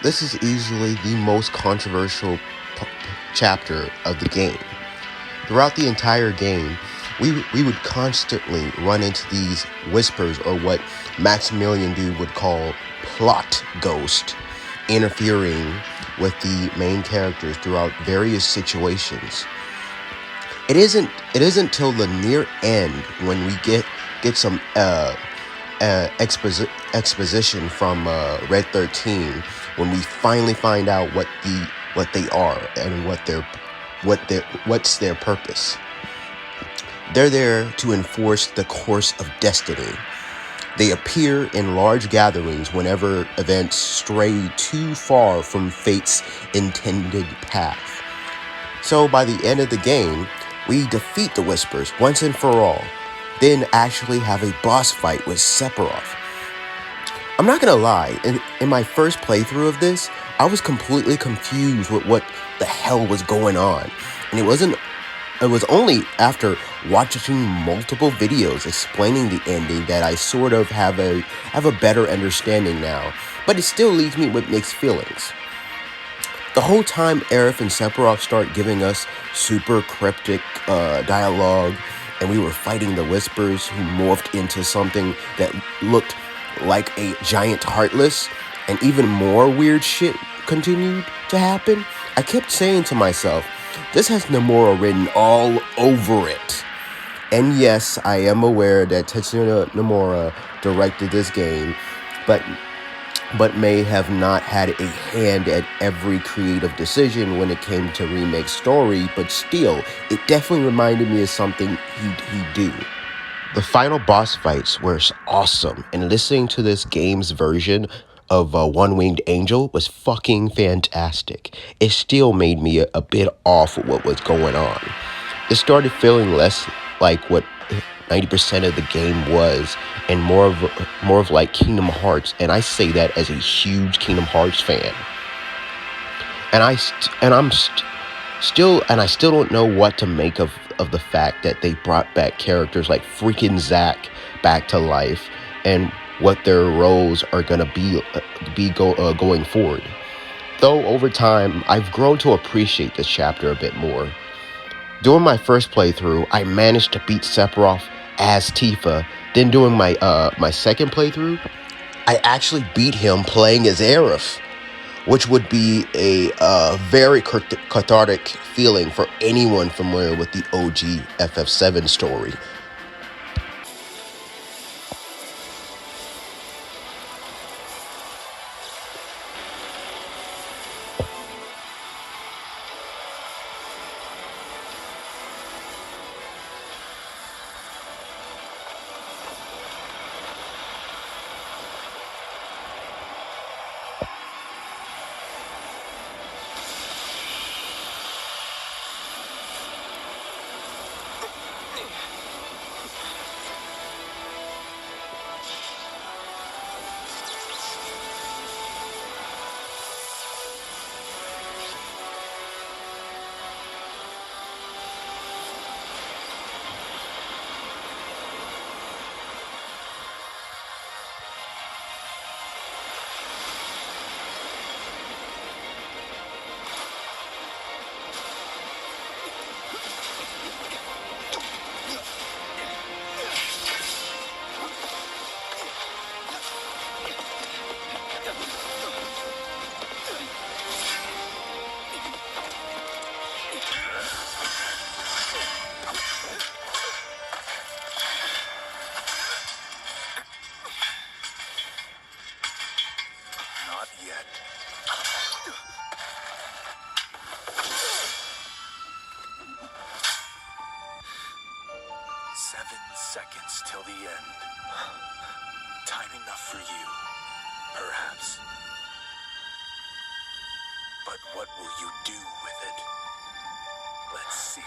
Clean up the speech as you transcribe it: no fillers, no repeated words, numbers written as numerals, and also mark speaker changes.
Speaker 1: This is easily the most controversial chapter of the game. Throughout the entire game, we would constantly run into these whispers, or what Maximilian Dude would call plot ghost, interfering with the main characters throughout various situations. It isn't till the near end when we get some exposition from Red 13, when we finally find out what they are and what's their purpose. They're there to enforce the course of destiny. They appear in large gatherings whenever events stray too far from fate's intended path. So by the end of the game, we defeat the Whispers once and for all, then actually have a boss fight with Sephiroth. I'm not gonna lie, in my first playthrough of this, I was completely confused with what the hell was going on. And it was only after watching multiple videos explaining the ending that I sort of have a better understanding now, but it still leaves me with mixed feelings. The whole time Aerith and Sephiroth start giving us super cryptic dialogue, and we were fighting the Whispers who morphed into something that looked like a giant Heartless, and even more weird shit continued to happen, I kept saying to myself, this has NOMURA written all over it. And yes, I am aware that TETSUYA NOMURA directed this game, but may have not had a hand at every creative decision when it came to remake story, but still, it definitely reminded me of something he'd do. The final boss fights were awesome, and listening to this game's version of One-Winged Angel was fucking fantastic. It still made me a bit off with what was going on. It started feeling less like what 90% of the game was, and more of like Kingdom Hearts, and I say that as a huge Kingdom Hearts fan. And I still don't know what to make of the fact that they brought back characters like freaking Zack back to life, and what their roles are gonna be going forward. Though over time, I've grown to appreciate this chapter a bit more. During my first playthrough, I managed to beat Sephiroth as Tifa. Then during my second playthrough, I actually beat him playing as Aerith, which would be a very cathartic feeling for anyone familiar with the OG FF7 story.
Speaker 2: Yet. 7 seconds till the end. Time enough for you, perhaps. But what will you do with it? Let's see.